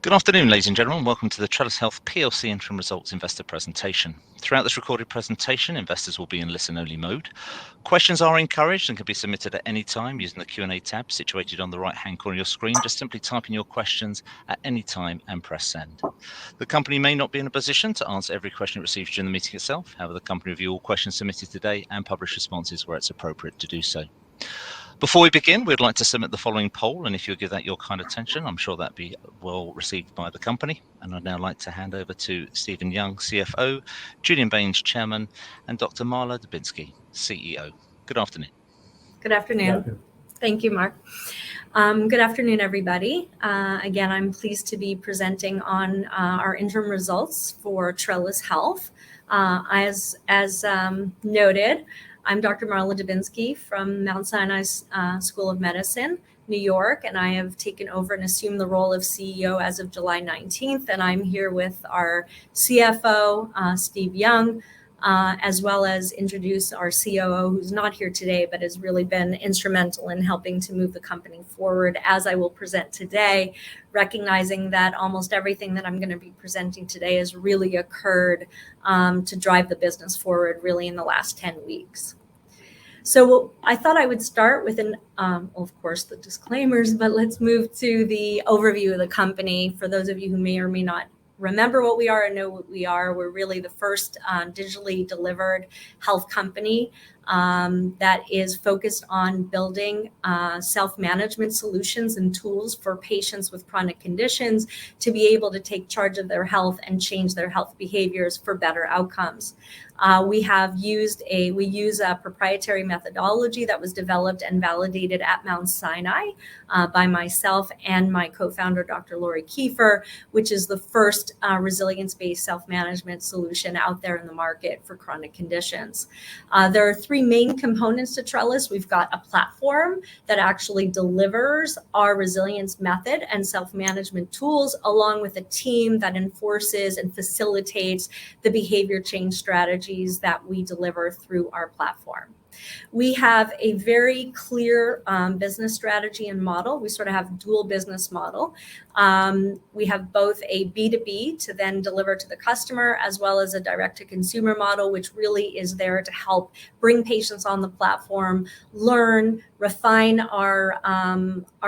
Good afternoon, ladies and gentlemen. Welcome to the TRELLUS Health PLC Interim Results Investor Presentation. Throughout this recorded presentation, investors will be in listen-only mode. Questions are encouraged and can be submitted at any time using the Q&A tab situated on the right-hand corner of your screen. Just simply type in your questions at any time and press send. The company may not be in a position to answer every question it receives during the meeting itself. However, the company review all questions submitted today and publish responses where it's appropriate to do so. Before we begin, we'd like to submit the following poll, and if you'll give that your kind attention, I'm sure that'd be well received by the company. And I'd now like to hand over to Stephen Young, CFO, Julian Baines, Chairman, and Dr. Marla Dubinsky, CEO. Good afternoon. Good afternoon. Yeah. Thank you, Mark. Good afternoon, everybody. Again, I'm pleased to be presenting on our interim results for TRELLUS Health. As noted, I'm Dr. Marla Dubinsky from Mount Sinai School of Medicine, New York, and I have taken over and assumed the role of CEO as of July 19th. And I'm here with our CFO, Steve Young, as well as introduce our COO, who's not here today, but has really been instrumental in helping to move the company forward, as I will present today, recognizing that almost everything that I'm going to be presenting today has really occurred to drive the business forward really in the last 10 weeks. So I thought I would start with of course, the disclaimers, but let's move to the overview of the company. For those of you who may or may not remember what we are and know what we are, we're really the first digitally delivered health company that is focused on building self-management solutions and tools for patients with chronic conditions to be able to take charge of their health and change their health behaviors for better outcomes. We use a proprietary methodology that was developed and validated at Mount Sinai by myself and my co-founder, Dr. Lori Kiefer, which is the first resilience-based self-management solution out there in the market for chronic conditions. There are three main components to TRELLUS. We've got a platform that actually delivers our resilience method and self-management tools, along with a team that enforces and facilitates the behavior change strategies that we deliver through our platform. We have a very clear business strategy and model. We sort of have a dual business model. We have both a B2B to then deliver to the customer, as well as a direct-to-consumer model, which really is there to help bring patients on the platform, learn, refine our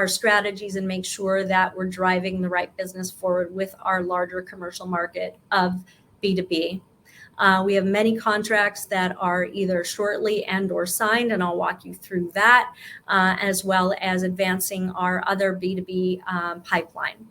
strategies, and make sure that we're driving the right business forward with our larger commercial market of B2B. We have many contracts that are either shortly and or signed, and I'll walk you through that, as well as advancing our other B2B pipeline.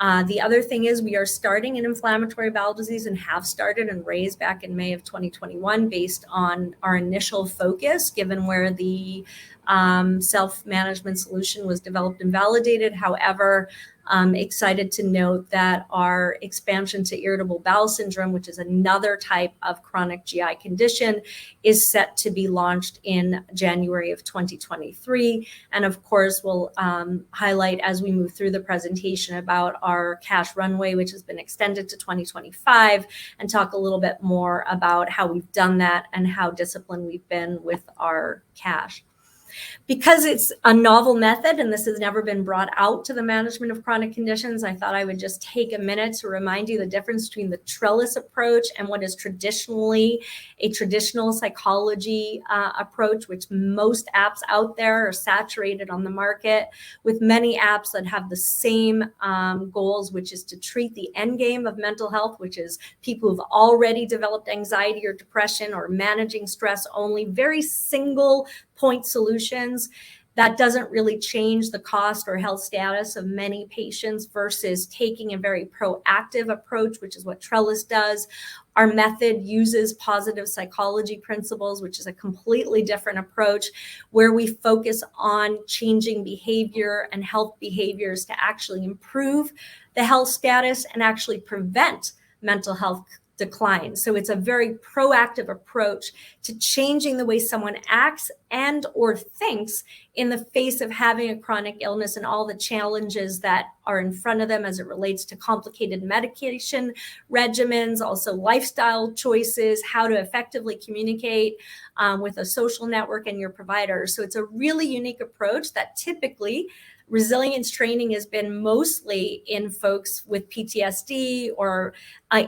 The other thing is we are starting in inflammatory bowel disease and have started and raised back in May of 2021 based on our initial focus, given where the self-management solution was developed and validated. However, I'm excited to note that our expansion to irritable bowel syndrome, which is another type of chronic GI condition, is set to be launched in January of 2023. And of course, we'll highlight as we move through the presentation about our cash runway, which has been extended to 2025, and talk a little bit more about how we've done that and how disciplined we've been with our cash. Because it's a novel method and this has never been brought out to the management of chronic conditions, I thought I would just take a minute to remind you the difference between the TRELLUS approach and what is traditionally a traditional psychology approach, which most apps out there are saturated on the market with many apps that have the same goals, which is to treat the end game of mental health, which is people who've already developed anxiety or depression or managing stress only, very single point solutions that doesn't really change the cost or health status of many patients, versus taking a very proactive approach, which is what TRELLUS does. Our method uses positive psychology principles, which is a completely different approach, where we focus on changing behavior and health behaviors to actually improve the health status and actually prevent mental health decline. So it's a very proactive approach to changing the way someone acts and or thinks in the face of having a chronic illness and all the challenges that are in front of them as it relates to complicated medication regimens, also lifestyle choices, how to effectively communicate with a social network and your provider. So it's a really unique approach that typically resilience training has been mostly in folks with PTSD or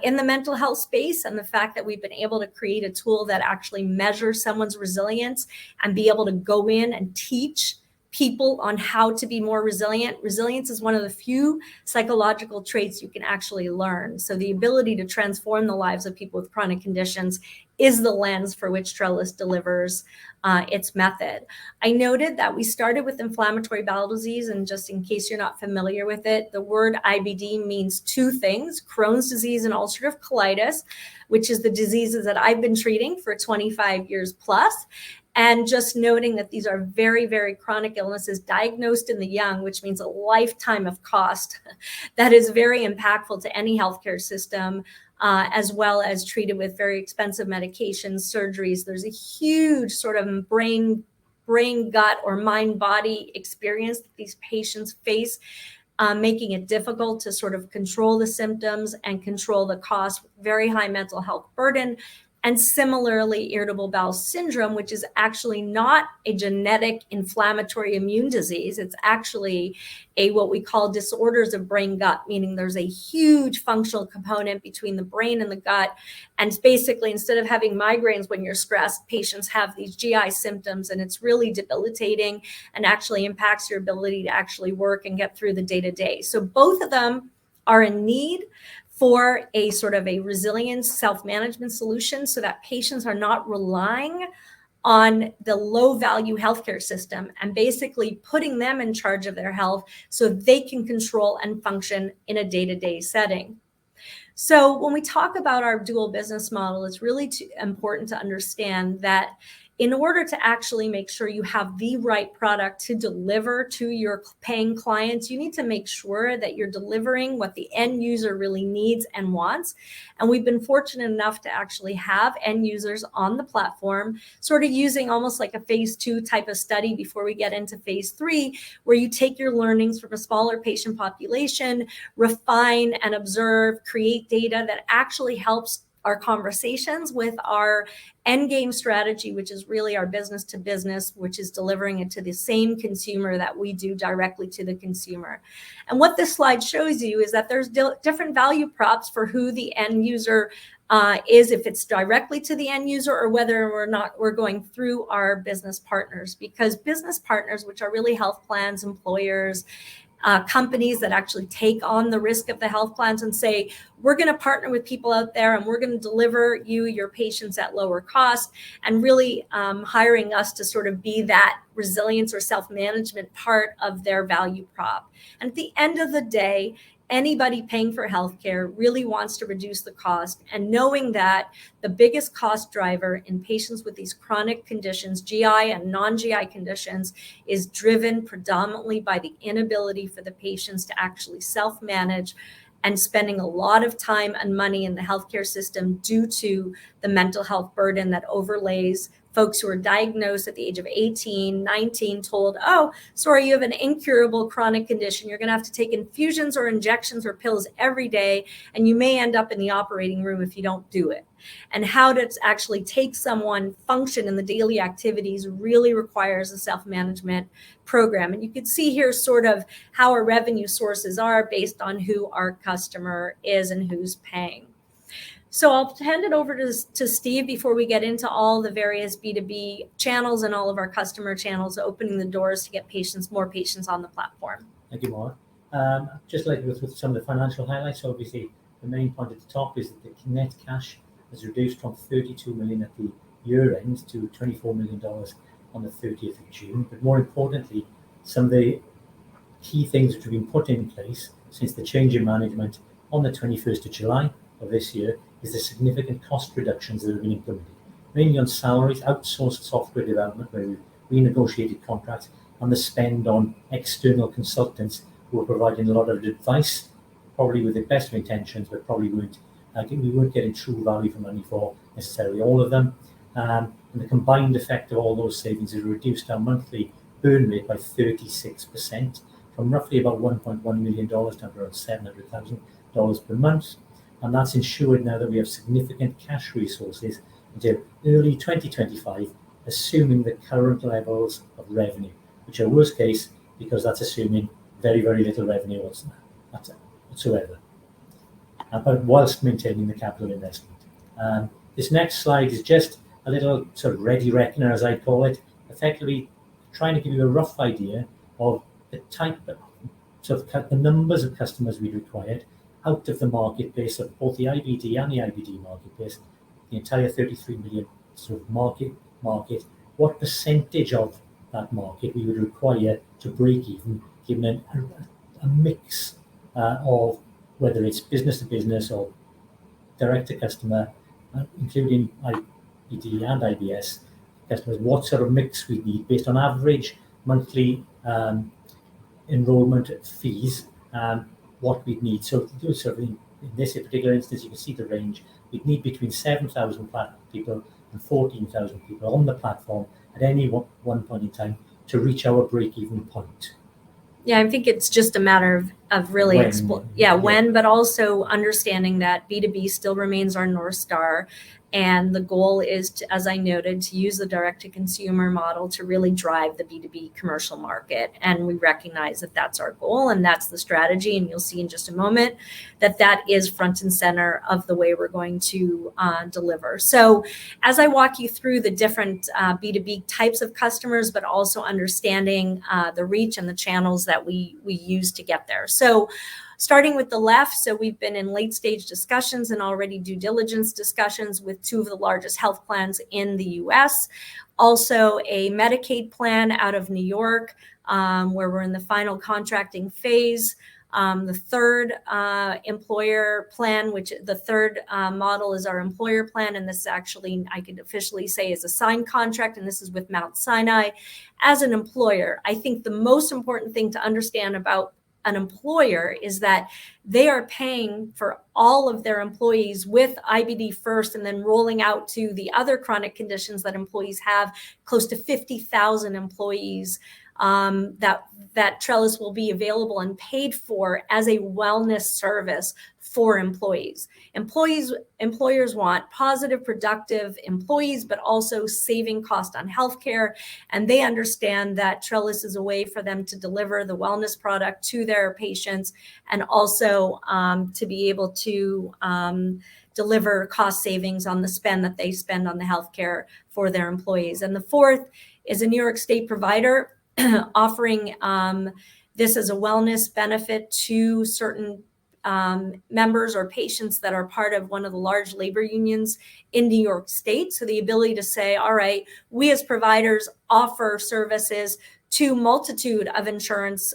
in the mental health space. And the fact that we've been able to create a tool that actually measures someone's resilience and be able to go in and teach people on how to be more resilient. Resilience is one of the few psychological traits you can actually learn. So the ability to transform the lives of people with chronic conditions is the lens for which Trellus delivers its method. I noted that we started with inflammatory bowel disease, and just in case you're not familiar with it, the word IBD means two things: Crohn's disease and ulcerative colitis, which is the diseases that I've been treating for 25 years plus. And just noting that these are very, very chronic illnesses diagnosed in the young, which means a lifetime of cost that is very impactful to any healthcare system, as well as treated with very expensive medications, surgeries. There's a huge sort of brain, gut, or mind-body experience that these patients face, making it difficult to sort of control the symptoms and control the cost, very high mental health burden. And similarly, irritable bowel syndrome, which is actually not a genetic inflammatory immune disease. It's actually what we call disorders of brain gut, meaning there's a huge functional component between the brain and the gut. And basically, instead of having migraines when you're stressed, patients have these GI symptoms, and it's really debilitating and actually impacts your ability to actually work and get through the day-to-day. So both of them are in need for a sort of a resilience self-management solution, so that patients are not relying on the low-value healthcare system and basically putting them in charge of their health so they can control and function in a day-to-day setting. So when we talk about our dual business model, it's really important to understand that in order to actually make sure you have the right product to deliver to your paying clients, you need to make sure that you're delivering what the end user really needs and wants. And we've been fortunate enough to actually have end users on the platform, sort of using almost like a phase 2 type of study before we get into phase 3, where you take your learnings from a smaller patient population, refine and observe, create data that actually helps our conversations with our end game strategy, which is really our business to business, which is delivering it to the same consumer that we do directly to the consumer. And what this slide shows you is that there's different value props for who the end user is, if it's directly to the end user or whether we're going through our business partners, because business partners, which are really health plans, employers, companies that actually take on the risk of the health plans and say, we're going to partner with people out there and we're going to deliver you your patients at lower cost, and really hiring us to sort of be that resilience or self-management part of their value prop. And at the end of the day, anybody paying for healthcare really wants to reduce the cost, and knowing that the biggest cost driver in patients with these chronic conditions, GI and non-GI conditions, is driven predominantly by the inability for the patients to actually self-manage and spending a lot of time and money in the healthcare system due to the mental health burden that overlays folks who are diagnosed at the age of 18, 19, told, oh, sorry, you have an incurable chronic condition. You're going to have to take infusions or injections or pills every day, and you may end up in the operating room if you don't do it. And how to actually take someone function in the daily activities really requires a self-management program. And you can see here sort of how our revenue sources are based on who our customer is and who's paying. So I'll hand it over to Steve before we get into all the various B2B channels and all of our customer channels, opening the doors to get more patients on the platform. Thank you, Maura. Just like to go through some of the financial highlights. Obviously, the main point at the top is that the net cash has reduced from 32 million at the year end to $24 million on the 30th of June. But more importantly, some of the key things which have been put in place since the change in management on the 21st of July of this year is the significant cost reductions that have been implemented, mainly on salaries, outsourced software development, where we've renegotiated contracts, and the spend on external consultants who are providing a lot of advice, probably with the best of intentions, but probably we weren't getting true value for money for necessarily all of them. And the combined effect of all those savings has reduced our monthly burn rate by 36%, from roughly about $1.1 million down to around $700,000 per month. And that's ensured now that we have significant cash resources until early 2025, assuming the current levels of revenue, which are worst case because that's assuming very, very little revenue whatsoever, but whilst maintaining the capital investment. This next slide is just a little sort of ready reckoner, as I call it, effectively trying to give you a rough idea of the type of the numbers of customers we required out of the marketplace of both the IBD and the IBD marketplace, the entire 33 million sort of market, what percentage of that market we would require to break even, given a mix of whether it's business to business or direct to customer, including IBD and IBS customers, what sort of mix we need based on average monthly enrollment fees, what we'd need. So in this particular instance, you can see the range. We'd need between 7,000 people and 14,000 people on the platform at any one point in time to reach our break-even point. Yeah, I think it's just a matter of really when, but also understanding that B2B still remains our North Star. And the goal is to, as I noted, to use the direct-to-consumer model to really drive the B2B commercial market. And we recognize that that's our goal and that's the strategy. And you'll see in just a moment that that is front and center of the way we're going to deliver. So as I walk you through the different B2B types of customers, but also understanding the reach and the channels that we use to get there. So starting with the left, so we've been in late stage discussions and already due diligence discussions with two of the largest health plans in the US. Also a Medicaid plan out of New York, where we're in the final contracting phase. The third employer plan, which the third model is our employer plan. And this actually, I could officially say, is a signed contract. And this is with Mount Sinai. As an employer, I think the most important thing to understand about an employer is that they are paying for all of their employees with IBD first and then rolling out to the other chronic conditions that employees have, close to 50,000 employees that TRELLUS will be available and paid for as a wellness service for employees. Employers want positive, productive employees, but also saving cost on healthcare. And they understand that TRELLUS is a way for them to deliver the wellness product to their patients and also to be able to deliver cost savings on the spend that they spend on the healthcare for their employees. And the fourth is a New York State provider offering this as a wellness benefit to certain members or patients that are part of one of the large labor unions in New York State. So the ability to say, all right, we as providers offer services to multitude of insurance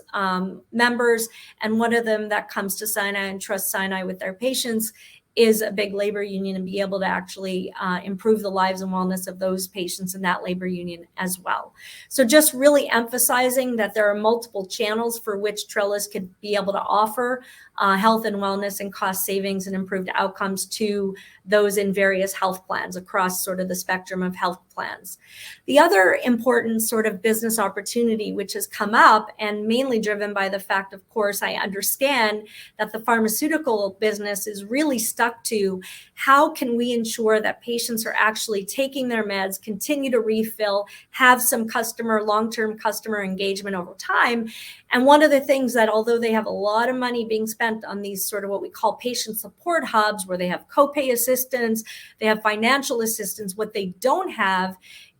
members. And one of them that comes to Sinai and trusts Sinai with their patients is a big labor union, and be able to actually improve the lives and wellness of those patients in that labor union as well. So just really emphasizing that there are multiple channels for which TRELLUS could be able to offer health and wellness and cost savings and improved outcomes to those in various health plans across sort of the spectrum of health plans. The other important sort of business opportunity which has come up, and mainly driven by the fact, of course, I understand that the pharmaceutical business is really stuck to how can we ensure that patients are actually taking their meds, continue to refill, have some long-term customer engagement over time. And one of the things that, although they have a lot of money being spent on these sort of what we call patient support hubs, where they have copay assistance, they have financial assistance, what they don't have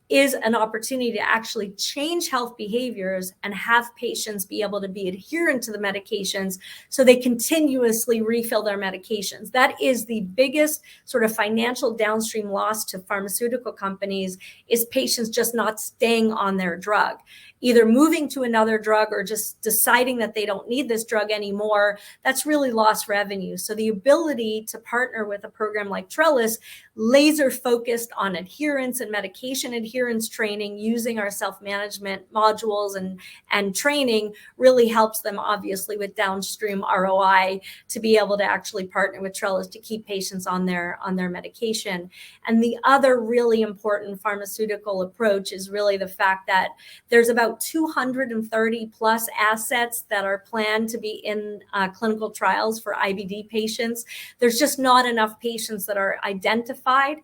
is an opportunity to actually change health behaviors and have patients be able to be adherent to the medications so they continuously refill their medications. That is the biggest sort of financial downstream loss to pharmaceutical companies, is patients just not staying on their drug, either moving to another drug or just deciding that they don't need this drug anymore. That's really lost revenue. So the ability to partner with a program like TRELLUS, laser focused on adherence and medication adherence training, using our self-management modules and training, really helps them obviously with downstream ROI to be able to actually partner with TRELLUS to keep patients on their medication. And the other really important pharmaceutical approach is really the fact that there's about 230 plus assets that are planned to be in clinical trials for IBD patients. There's just not enough patients that are identified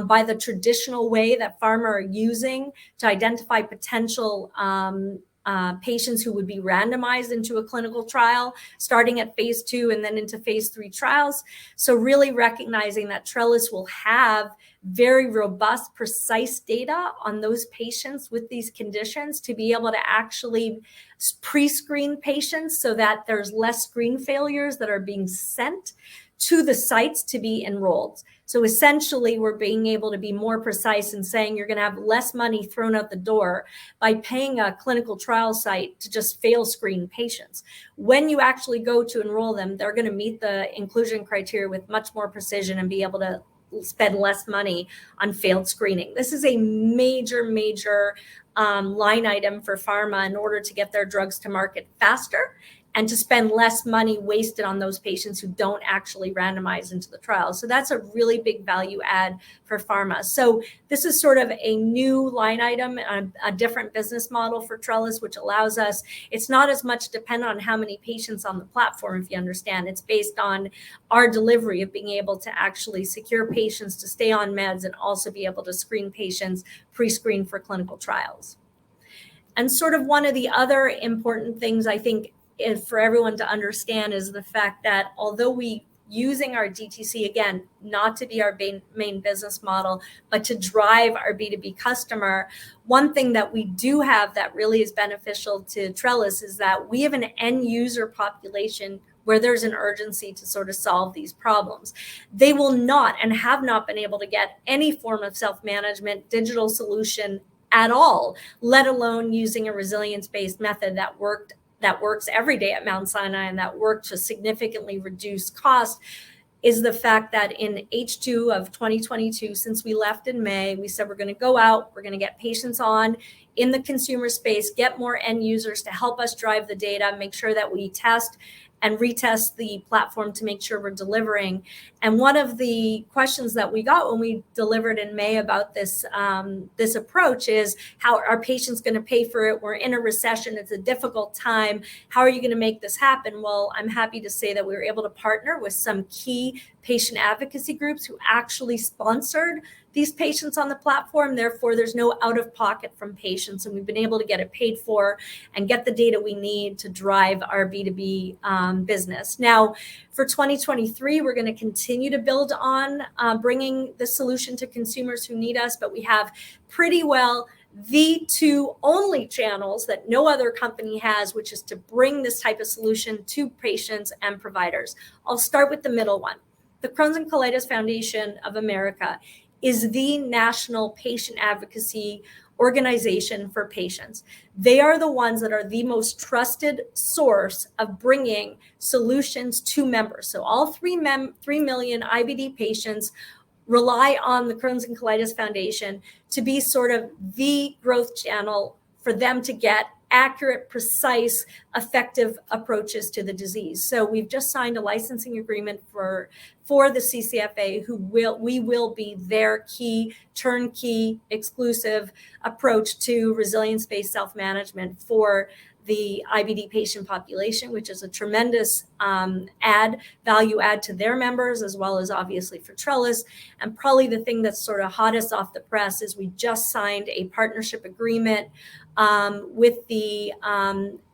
by the traditional way that pharma are using to identify potential patients who would be randomized into a clinical trial, starting at phase 2 and then into phase 3 trials. So really recognizing that Trellis will have very robust, precise data on those patients with these conditions to be able to actually pre-screen patients so that there's less screen failures that are being sent to the sites to be enrolled. So essentially, we're being able to be more precise in saying you're going to have less money thrown out the door by paying a clinical trial site to just fail screen patients. When you actually go to enroll them, they're going to meet the inclusion criteria with much more precision and be able to spend less money on failed screening. This is a major line item for pharma in order to get their drugs to market faster and to spend less money wasted on those patients who don't actually randomize into the trial. So that's a really big value add for pharma. So this is sort of a new line item, a different business model for Trellis, which allows us, it's not as much dependent on how many patients on the platform, if you understand. It's based on our delivery of being able to actually secure patients to stay on meds and also be able to screen patients, pre-screen for clinical trials. And sort of one of the other important things I think for everyone to understand is the fact that although we using our DTC, again, not to be our main business model, but to drive our B2B customer, one thing that we do have that really is beneficial to Trellis is that we have an end user population where there's an urgency to sort of solve these problems. They will not and have not been able to get any form of self-management digital solution at all, let alone using a resilience-based method that works every day at Mount Sinai and that worked to significantly reduce cost, is the fact that in H2 of 2022, since we left in May, we said we're going to go out, we're going to get patients on in the consumer space, get more end users to help us drive the data, make sure that we test and retest the platform to make sure we're delivering. And one of the questions that we got when we delivered in May about this this approach is, how are patients going to pay for it? We're in a recession. It's a difficult time. How are you going to make this happen? Well, I'm happy to say that we were able to partner with some key patient advocacy groups who actually sponsored these patients on the platform. Therefore, there's no out of pocket from patients, and we've been able to get it paid for and get the data we need to drive our B2B business. Now, for 2023, we're going to continue to build on bringing the solution to consumers who need us, but we have pretty well the two only channels that no other company has, which is to bring this type of solution to patients and providers. I'll start with the middle one. The Crohn's and Colitis Foundation of America is the national patient advocacy organization for patients. They are the ones that are the most trusted source of bringing solutions to members. So all 3 million IBD patients rely on the Crohn's and Colitis Foundation to be sort of the growth channel for them to get accurate, precise, effective approaches to the disease. So we've just signed a licensing agreement for the CCFA, we will be their key turnkey exclusive approach to resilience-based self-management for the IBD patient population, which is a tremendous value add to their members, as well as obviously for Trellis. And probably the thing that's sort of hottest off the press is we just signed a partnership agreement with the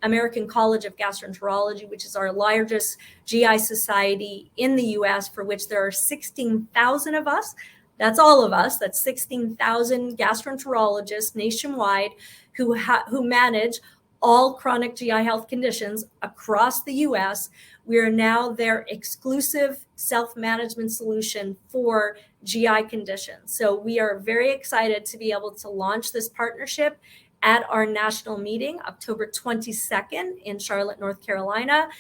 American College of Gastroenterology, which is our largest GI society in the US, for which there are 16,000 of us. That's all of us. That's 16,000 gastroenterologists nationwide who manage all chronic GI health conditions across the US. We are now their exclusive self-management solution for GI conditions. So we are very excited to be able to launch this partnership at our national meeting, October 22nd in Charlotte, North Carolina.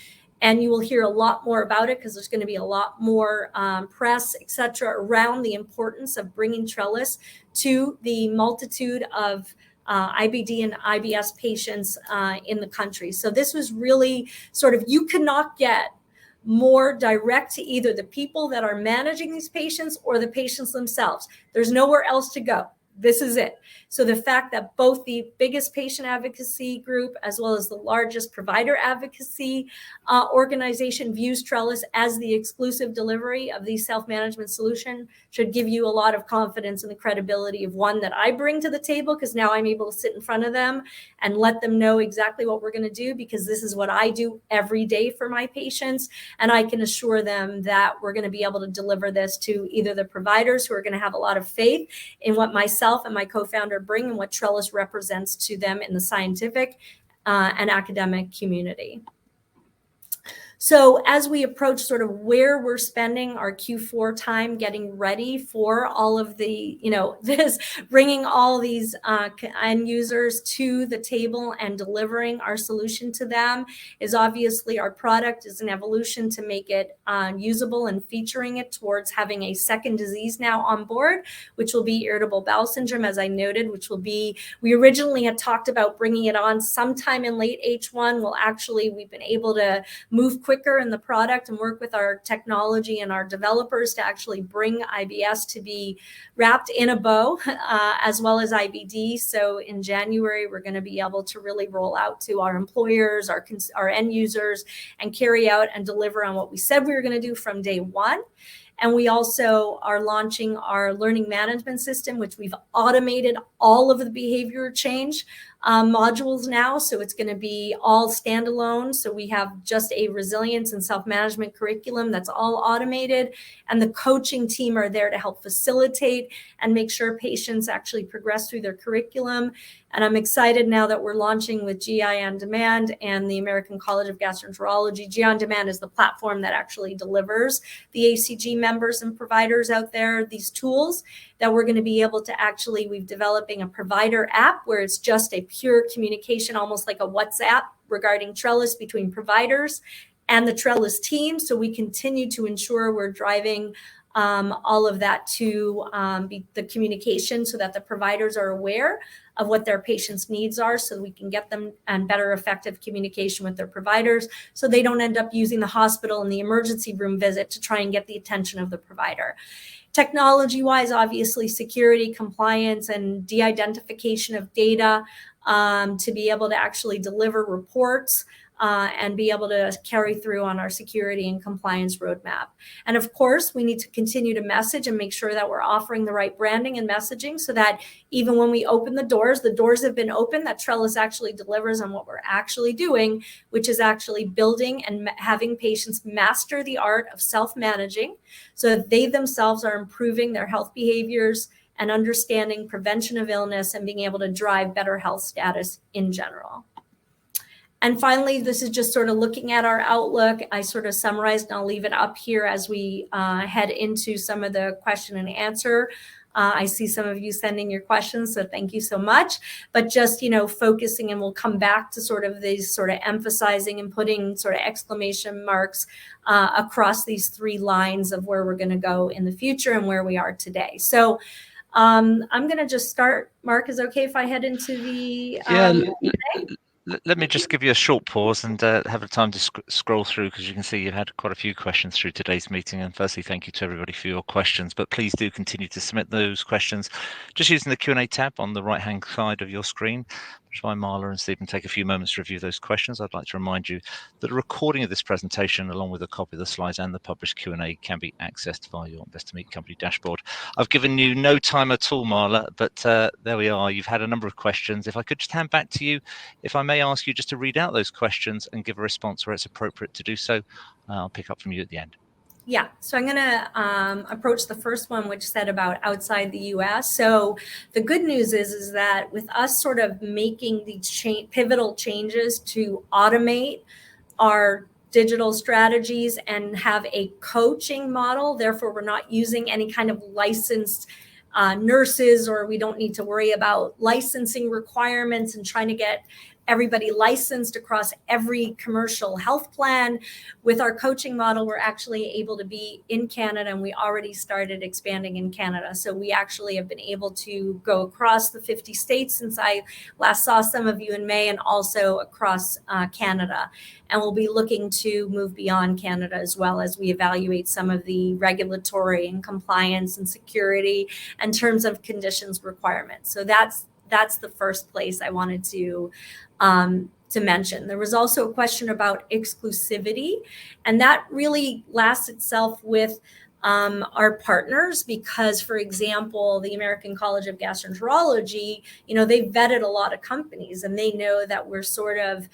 And you will hear a lot more about it because there's going to be a lot more press, et cetera, around the importance of bringing Trellis to the multitude of IBD and IBS patients in the country. So this was really sort of, you cannot get more direct to either the people that are managing these patients or the patients themselves. There's nowhere else to go. this is it. So the fact that both the biggest patient advocacy group as well as the largest provider advocacy organization views TRELLUS as the exclusive delivery of the self-management solution should give you a lot of confidence in the credibility of one that I bring to the table, because now I'm able to sit in front of them and let them know exactly what we're going to do, because this is what I do every day for my patients. And I can assure them that we're going to be able to deliver this to either the providers who are going to have a lot of faith in what myself and my co-founder bring and what TRELLUS represents to them in the scientific and academic community. So as we approach sort of where we're spending our Q4 time getting ready for all of the, this, bringing all these end users to the table and delivering our solution to them, is obviously our product is an evolution to make it usable and featuring it towards having a second disease now on board, which will be irritable bowel syndrome, as I noted, which will be, we originally had talked about bringing it on sometime in late H1. Well, actually, we've been able to move quicker in the product and work with our technology and our developers to actually bring IBS to be wrapped in a bow, as well as IBD. So in January, we're going to be able to really roll out to our employers, our end users, and carry out and deliver on what we said we were going to do from day one. And we also are launching our learning management system, which we've automated all of the behavior change modules now. So it's going to be all standalone. So we have just a resilience and self-management curriculum that's all automated. And the coaching team are there to help facilitate and make sure patients actually progress through their curriculum. And I'm excited now that we're launching with GI On Demand and the American College of Gastroenterology. GI On Demand is the platform that actually delivers the ACG members and providers out there these tools that we're going to be able to actually, we're developing a provider app where it's just a pure communication, almost like a WhatsApp regarding TRELLUS between providers and the TRELLUS team. So we continue to ensure we're driving all of that to be the communication so that the providers are aware of what their patients' needs are, so we can get them and better effective communication with their providers, so they don't end up using the hospital and the emergency room visit to try and get the attention of the provider. Technology-wise, obviously, security, compliance, and de-identification of data to be able to actually deliver reports and be able to carry through on our security and compliance roadmap. And of course, we need to continue to message and make sure that we're offering the right branding and messaging so that even when we open the doors have been opened, that TRELLUS actually delivers on what we're actually doing, which is actually building and having patients master the art of self-managing so that they themselves are improving their health behaviors and understanding prevention of illness and being able to drive better health status in general. And finally, this is just sort of looking at our outlook. I sort of summarized, and I'll leave it up here as we head into some of the question and answer. I see some of you sending your questions, so thank you so much. But just, focusing, and we'll come back to sort of these sort of emphasizing and putting sort of exclamation marks across these three lines of where we're going to go in the future and where we are today. So I'm going to just start. Mark, is it okay if I head into the Let me just give you a short pause and have a time to scroll through, because you can see you've had quite a few questions through today's meeting. And firstly, thank you to everybody for your questions, but please do continue to submit those questions just using the Q&A tab on the right-hand side of your screen. Which is why Marla and Stephen take a few moments to review those questions. I'd like to remind you that a recording of this presentation, along with a copy of the slides and the published Q&A, can be accessed via your Investor Meet Company dashboard. I've given you no time at all, Marla, but there we are. You've had a number of questions. If I could just hand back to you, if I may ask you just to read out those questions and give a response where it's appropriate to do so. I'll pick up from you at the end. Yeah, so I'm going to approach the first one, which said about outside the U.S. So the good news is that with us sort of making these pivotal changes to automate our digital strategies and have a coaching model, therefore we're not using any kind of licensed nurses, or we don't need to worry about licensing requirements and trying to get everybody licensed across every commercial health plan. With our coaching model, we're actually able to be in Canada, and we already started expanding in Canada. So we actually have been able to go across the 50 states since I last saw some of you in May, and also across Canada. And we'll be looking to move beyond Canada as well as we evaluate some of the regulatory and compliance and security and terms of conditions requirements. So that's the first place I wanted to mention. There was also a question about exclusivity, and that really lasts itself with our partners, because, for example, the American College of Gastroenterology, they vetted a lot of companies, and they know that we're sort of,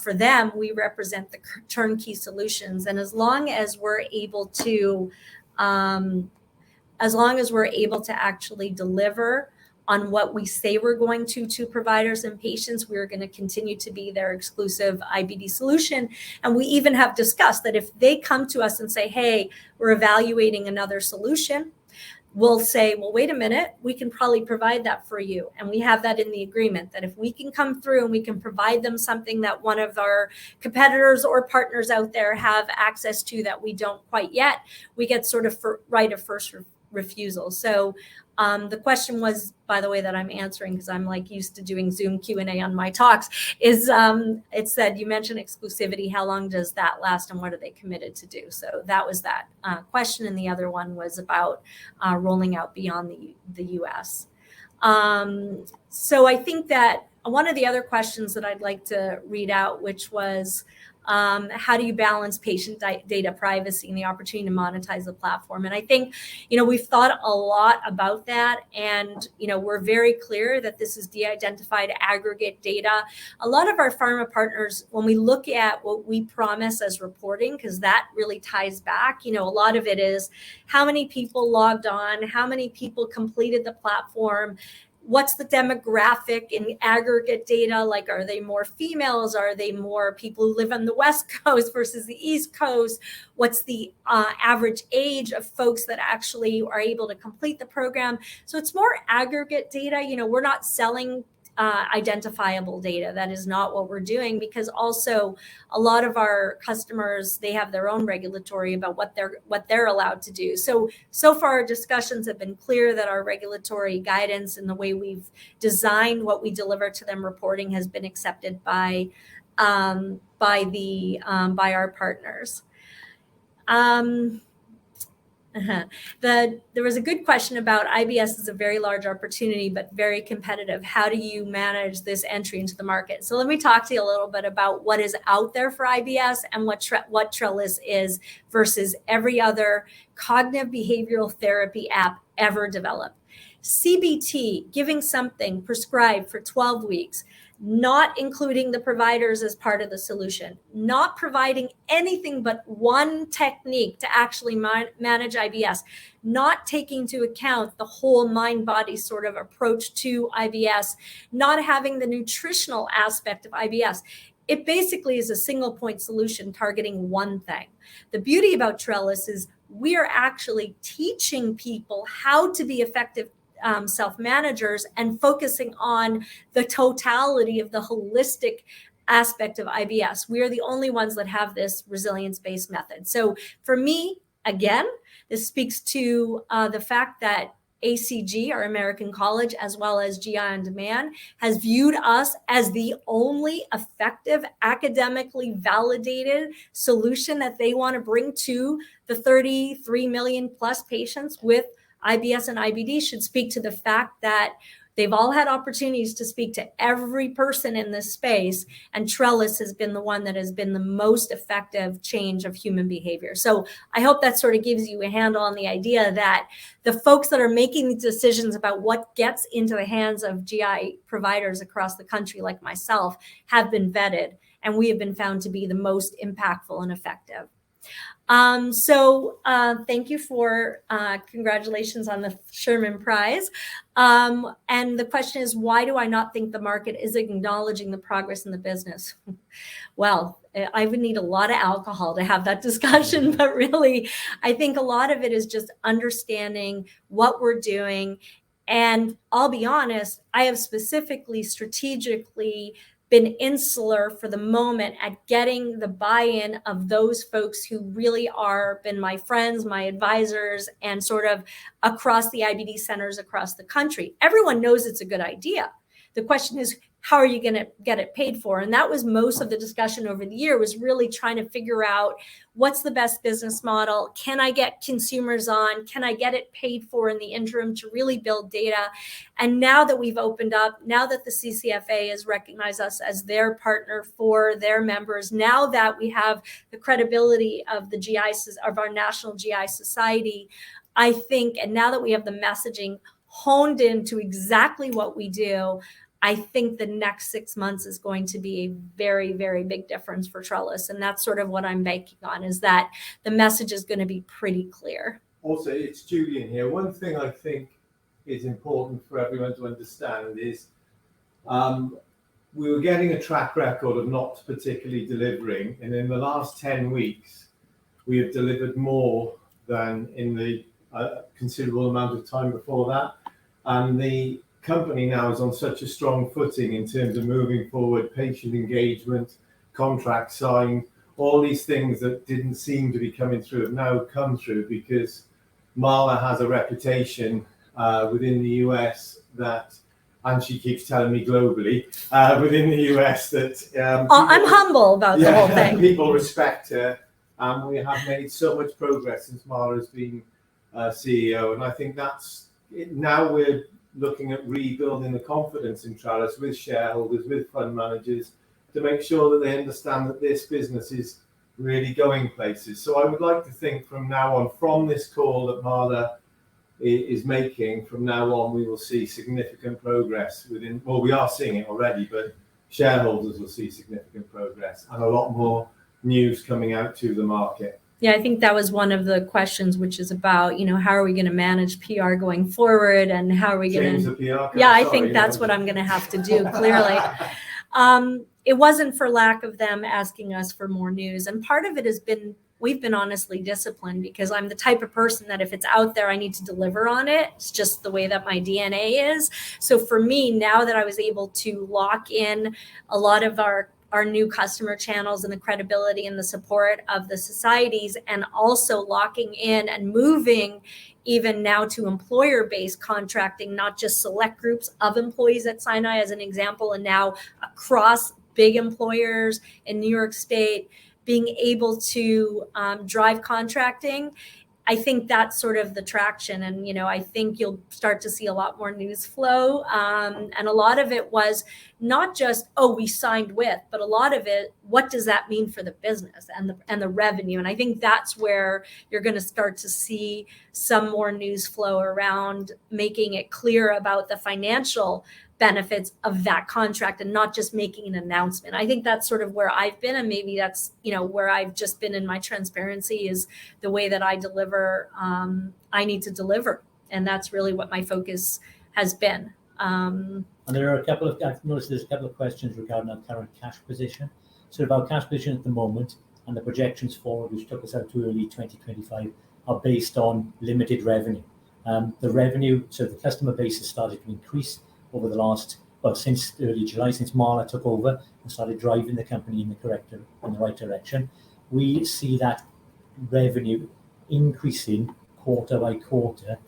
for them, we represent the turnkey solutions. And as long as we're able to actually deliver on what we say we're going to providers and patients, we're going to continue to be their exclusive IBD solution. And we even have discussed that if they come to us and say, hey, we're evaluating another solution, we'll say, well, wait a minute, we can probably provide that for you. And we have that in the agreement, that if we can come through and we can provide them something that one of our competitors or partners out there have access to that we don't quite yet, we get sort of right of first refusal. So the question was, by the way, that I'm answering, because I'm like used to doing Zoom Q&A on my talks, is it said, you mentioned exclusivity, how long does that last and what are they committed to do? So that was that question. And the other one was about rolling out beyond the US. So I think that one of the other questions that I'd like to read out, which was, how do you balance patient data privacy and the opportunity to monetize the platform? And I think, we've thought a lot about that. And, we're very clear that this is de-identified aggregate data. A lot of our pharma partners, when we look at what we promise as reporting, because that really ties back, a lot of it is how many people logged on, how many people completed the platform, what's the demographic in aggregate data? Like, are they more females? Are they more people who live on the West Coast versus the East Coast? What's the average age of folks that actually are able to complete the program? So it's more aggregate data. We're not selling identifiable data. That is not what we're doing, because also a lot of our customers, they have their own regulatory about what they're allowed to do. So far our discussions have been clear that our regulatory guidance and the way we've designed what we deliver to them reporting has been accepted by our partners. There was a good question about IBS is a very large opportunity, but very competitive. How do you manage this entry into the market? So let me talk to you a little bit about what is out there for IBS and what TRELLUS is versus every other cognitive behavioral therapy app ever developed. CBT, giving something prescribed for 12 weeks, not including the providers as part of the solution, not providing anything but one technique to actually manage IBS, not taking into account the whole mind-body sort of approach to IBS, not having the nutritional aspect of IBS. It basically is a single point solution targeting one thing. The beauty about TRELLUS is we are actually teaching people how to be effective self-managers and focusing on the totality of the holistic aspect of IBS. We are the only ones that have this resilience-based method. So for me, again, this speaks to the fact that ACG, our American College, as well as GI On Demand, has viewed us as the only effective, academically validated solution that they want to bring to the 33 million plus patients with IBS and IBD. Should speak to the fact that they've all had opportunities to speak to every person in this space, and TRELLUS has been the one that has been the most effective change of human behavior. So I hope that sort of gives you a handle on the idea that the folks that are making the decisions about what gets into the hands of GI providers across the country, like myself, have been vetted, and we have been found to be the most impactful and effective. Thank you for congratulations on the Sherman Prize. And the question is, why do I not think the market is acknowledging the progress in the business? Well, I would need a lot of alcohol to have that discussion, but really, I think a lot of it is just understanding what we're doing. And I'll be honest, I have specifically, strategically been insular for the moment at getting the buy-in of those folks who really are been my friends, my advisors, and sort of across the IBD centers across the country. Everyone knows it's a good idea. The question is, how are you going to get it paid for? And that was most of the discussion over the year, was really trying to figure out what's the best business model. Can I get consumers on? Can I get it paid for in the interim to really build data? And now that we've opened up, now that the CCFA has recognized us as their partner for their members, now that we have the credibility of the GI, of our National GI Society, I think, and now that we have the messaging honed into exactly what we do, I think the next 6 months is going to be a very, very big difference for Trellis. And that's sort of what I'm banking on, is that the message is going to be pretty clear. Also, it's Julian here. One thing I think is important for everyone to understand is we were getting a track record of not particularly delivering. And in the last 10 weeks, we have delivered more than in the considerable amount of time before that. And the company now is on such a strong footing in terms of moving forward, patient engagement, contract signed, all these things that didn't seem to be coming through have now come through, because Marla has a reputation within the US that, and she keeps telling me globally, within the US that I'm humble about the whole thing. People respect her, and we have made so much progress since Marla has been CEO, and I think that's it. Now we're looking at rebuilding the confidence in Trellis with shareholders, with fund managers, to make sure that they understand that this business is really going places. So I would like to think from now on, from this call that Marla is making, from now on we will see significant progress within, well, we are seeing it already, but shareholders will see significant progress and a lot more news coming out to the market. Yeah, I think that was one of the questions, which is about, how are we going to manage PR going forward, and how are we going to... Yeah, I think that's what I'm going to have to do, clearly. It wasn't for lack of them asking us for more news. And part of it has been, we've been honestly disciplined, because I'm the type of person that if it's out there, I need to deliver on it. It's just the way that my DNA is. So for me, now that I was able to lock in a lot of our new customer channels and the credibility and the support of the societies, and also locking in and moving even now to employer-based contracting, not just select groups of employees at Sinai as an example, and now across big employers in New York State, being able to drive contracting. I think that's sort of the traction. And, I think you'll start to see a lot more news flow. And a lot of it was not just, we signed with, but a lot of it, what does that mean for the business and the revenue? And I think that's where you're going to start to see some more news flow around making it clear about the financial benefits of that contract, and not just making an announcement. I think that's sort of where I've been, and maybe that's where I've just been in my transparency, is the way that I deliver. I need to deliver, and that's really what my focus has been. And there are I've noticed there's a couple of questions regarding our current cash position. So our cash position at the moment and the projections forward, which took us out to early 2025, are based on limited revenue. The revenue, so the customer base has started to increase over the last, since early July, since Marla took over and started driving the company in the right direction. We see that revenue increasing quarter by quarter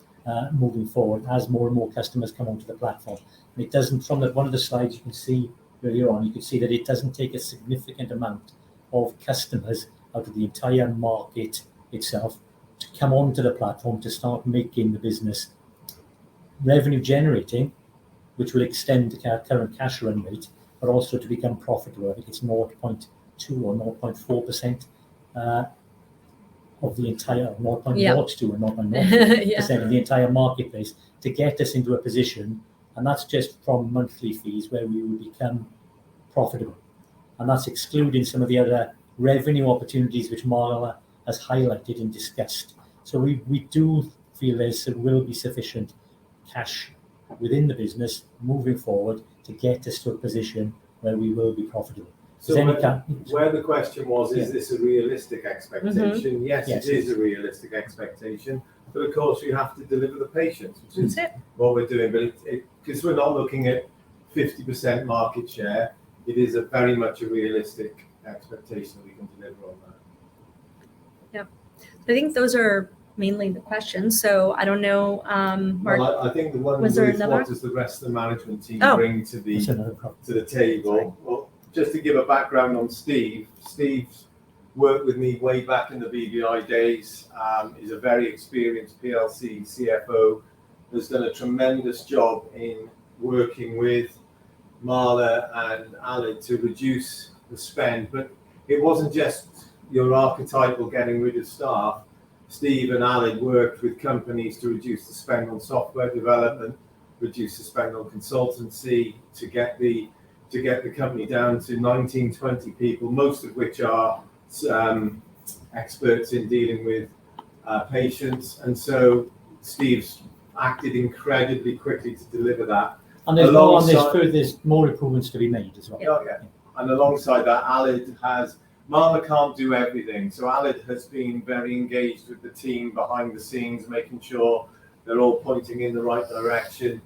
moving forward as more and more customers come onto the platform. And it doesn't, from one of the slides you can see earlier on, you can see that it doesn't take a significant amount of customers out of the entire market itself to come onto the platform to start making the business revenue generating, which will extend the current cash run rate, but also to become profitable. I think it's 0.2 or 0.4% of the entire 0.02 or 0.0% of the entire marketplace, to get us into a position, and that's just from monthly fees, where we will become profitable. And that's excluding some of the other revenue opportunities which Marla has highlighted and discussed. So we do feel there will be sufficient cash within the business moving forward to get us to a position where we will be profitable. So where the question was, is this a realistic expectation? Mm-hmm. Yes, it is a realistic expectation. But of course, we have to deliver the patients, which is what we're doing. But because we're not looking at 50% market share, it is a very much a realistic expectation that we can deliver on that. I think those are mainly the questions. So I don't know, Mark. Well, I think the one was there with another? what does the rest of the management team Oh. bring to That's the another problem. table. Sorry. Well, just to give a background on Steve. Steve's worked with me way back in the BBI days. Is a very experienced PLC CFO. Has done a tremendous job in working with Marla and Alid to reduce the spend. But it wasn't just your archetypal getting rid of staff. Steve and Alid worked with companies to reduce the spend on software development, reduce the spend on consultancy, to get the company down to 19, 20 people, most of which are experts in dealing with patients. And so Steve's acted incredibly quickly to deliver that. And there's more on this, Alongside- there's more improvements to be made as well. Oh, yeah. And alongside that, Alid has, Marla can't do everything. So Alid has been very engaged with the team behind the scenes, making sure they're all pointing in the right direction,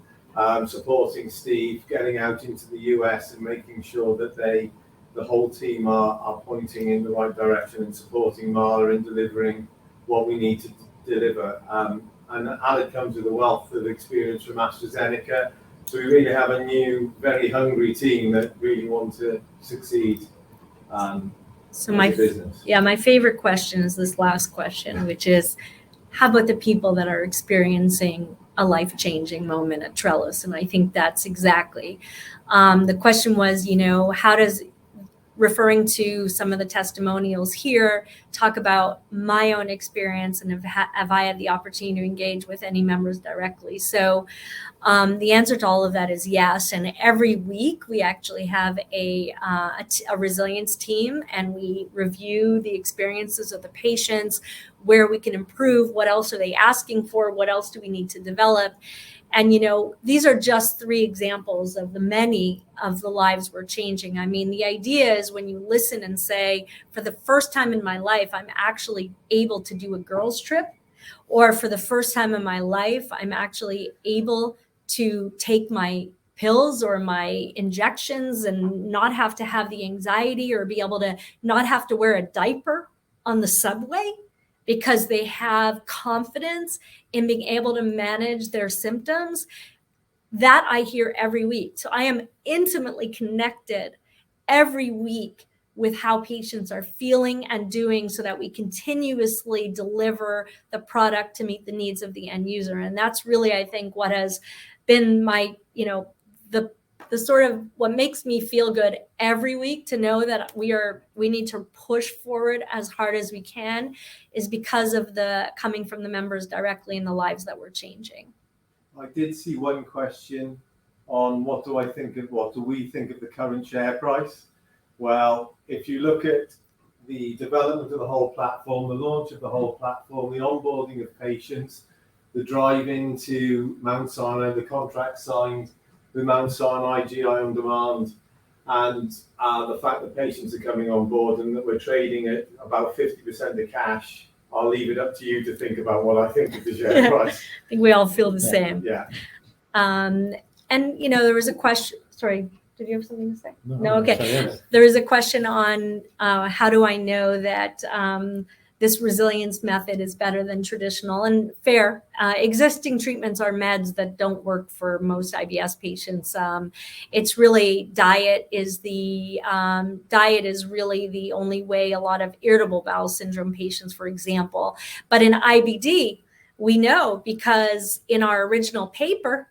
supporting Steve, getting out into the US and making sure that the whole team are pointing in the right direction and supporting Marla in delivering what we need to deliver. And Alid comes with a wealth of experience from AstraZeneca. So we really have a new, very hungry team that really want to succeed So as my a business. my favorite question is this last question, which is, how about the people that are experiencing a life-changing moment at Trellus? And I think that's exactly. The question was, how does, referring to some of the testimonials here, talk about my own experience and have I had the opportunity to engage with any members directly? So the answer to all of that is yes. And every week we actually have a resilience team, and we review the experiences of the patients, where we can improve, what else are they asking for, what else do we need to develop. And, these are just 3 examples of the many of the lives we're changing. I mean, the idea is when you listen and say, for the first time in my life, I'm actually able to do a girls' trip, or for the first time in my life, I'm actually able to take my pills or my injections and not have to have the anxiety, or be able to not have to wear a diaper on the subway, because they have confidence in being able to manage their symptoms. That I hear every week. So I am intimately connected every week with how patients are feeling and doing, so that we continuously deliver the product to meet the needs of the end user. And that's really, I think, what has been my, the sort of what makes me feel good every week, to know that we need to push forward as hard as we can, is because of the coming from the members directly in the lives that we're changing. I did see one question on what do we think of the current share price? Well, if you look at the development of the whole platform, the launch of the whole platform, the onboarding of patients, the drive into Mount Sinai, the contract signed with Mount Sinai, GI on demand, and the fact that patients are coming on board and that we're trading at about 50% of cash, I'll leave it up to you to think about what I think of the share price. I think we all feel the same. Yeah. And, there was a question, sorry, did you have something to say? No, okay. Sorry. There is a question on how do I know that this resilience method is better than traditional, and fair. Existing treatments are meds that don't work for most IBS patients. It's really diet is really the only way a lot of irritable bowel syndrome patients, for example. But in IBD, we know, because in our original paper,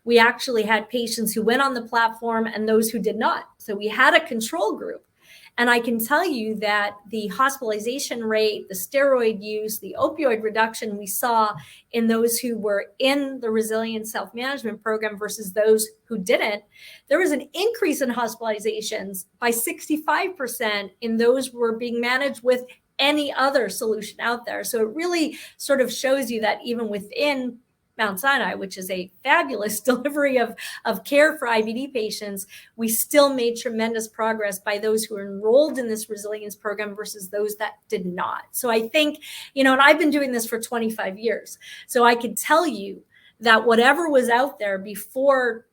we actually had patients who went on the platform and those who did not. So we had a control group. And I can tell you that the hospitalization rate, the steroid use, the opioid reduction we saw in those who were in the Resilient Self-Management Program versus those who didn't, there was an increase in hospitalizations by 65% in those who were being managed with any other solution out there. So it really sort of shows you that even within Mount Sinai, which is a fabulous delivery of care for IBD patients, we still made tremendous progress by those who are enrolled in this resilience program versus those that did not. So I think, and I've been doing this for 25 years. So I could tell you that whatever was out there before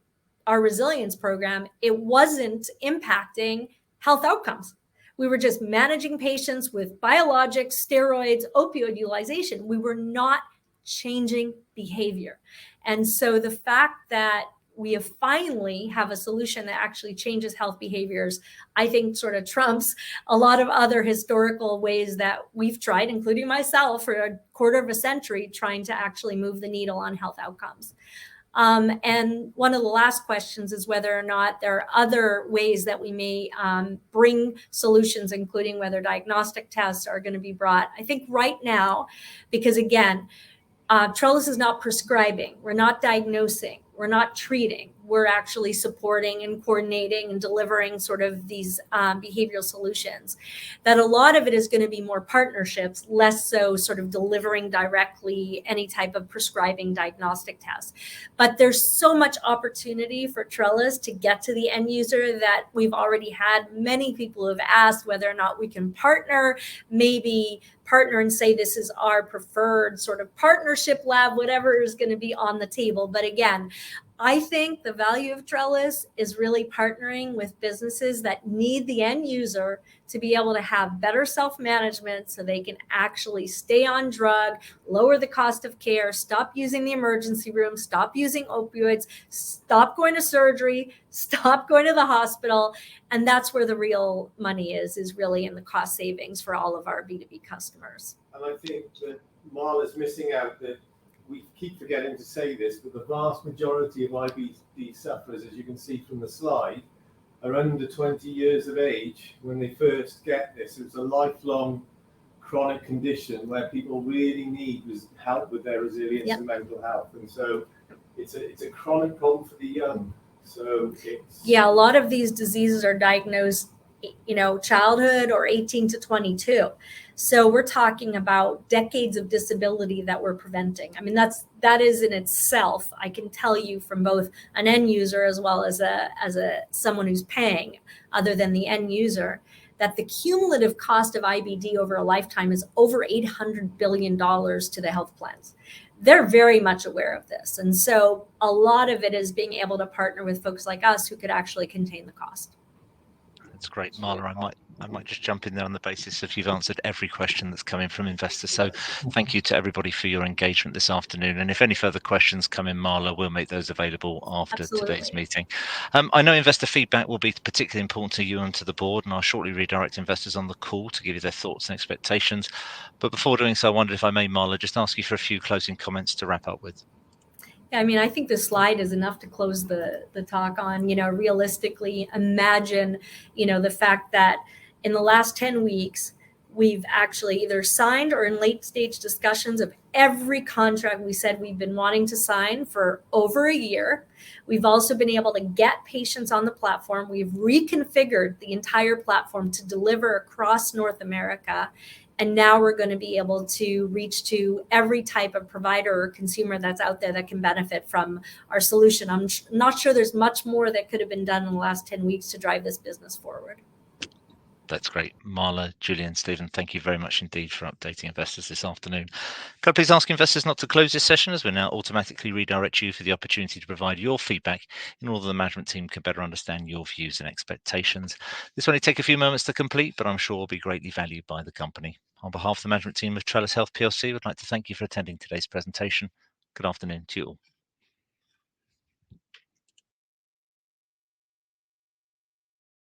our resilience program, it wasn't impacting health outcomes. We were just managing patients with biologics, steroids, opioid utilization. We were not changing behavior. And so the fact that we have finally have a solution that actually changes health behaviors, I think sort of trumps a lot of other historical ways that we've tried, including myself, for a quarter of a century, trying to actually move the needle on health outcomes. And one of the last questions is whether or not there are other ways that we may bring solutions, including whether diagnostic tests are going to be brought. I think right now, because again, Trellis is not prescribing, we're not diagnosing, we're not treating, we're actually supporting and coordinating and delivering sort of these behavioral solutions. That a lot of it is going to be more partnerships, less so sort of delivering directly any type of prescribing diagnostic test. But there's so much opportunity for Trellis to get to the end user that we've already had many people who have asked whether or not we can partner, maybe partner and say this is our preferred sort of partnership lab, whatever is going to be on the table. But again, I think the value of Trellis is really partnering with businesses that need the end user to be able to have better self-management so they can actually stay on drug, lower the cost of care, stop using the emergency room, stop using opioids, stop going to surgery, stop going to the hospital. And that's where the real money is really in the cost savings for all of our B2B customers. And I think that Marla's missing out that we keep forgetting to say this, but the vast majority of IBD sufferers, as you can see from the slide, are under 20 years of age when they first get this. It's a lifelong chronic condition where people really need help with their resilience and mental health. And so it's a chronic problem for the young. So a lot of these diseases are diagnosed, childhood or 18 to 22. So we're talking about decades of disability that we're preventing. I mean, that is in itself, I can tell you from both an end user as well as someone who's paying, other than the end user, that the cumulative cost of IBD over a lifetime is over $800 billion to the health plans. They're very much aware of this. And so a lot of it is being able to partner with folks like us who could actually contain the cost. That's great, Marla. I might just jump in there on the basis of you've answered every question that's coming from investors. So thank you to everybody for your engagement this afternoon. And if any further questions come in, Marla, we'll make those available after today's meeting. I know investor feedback will be particularly important to you and to the board, and I'll shortly redirect investors on the call to give you their thoughts and expectations. But before doing so, I wondered if I may, Marla, just ask you for a few closing comments to wrap up with. I mean, I think this slide is enough to close the talk on, realistically imagine, the fact that in the last 10 weeks, we've actually either signed or in late stage discussions of every contract we said we've been wanting to sign for over a year. We've also been able to get patients on the platform. We've reconfigured the entire platform to deliver across North America. And now we're going to be able to reach to every type of provider or consumer that's out there that can benefit from our solution. I'm not sure there's much more that could have been done in the last 10 weeks to drive this business forward. That's great. Marla, Julian, Stephen, thank you very much indeed for updating investors this afternoon. Could I please ask investors not to close this session, as we now automatically redirect you for the opportunity to provide your feedback in order that the management team can better understand your views and expectations. This will only take a few moments to complete, but I'm sure will be greatly valued by the company. On behalf of the management team of TRELLUS Health PLC, we'd like to thank you for attending today's presentation. Good afternoon to you all.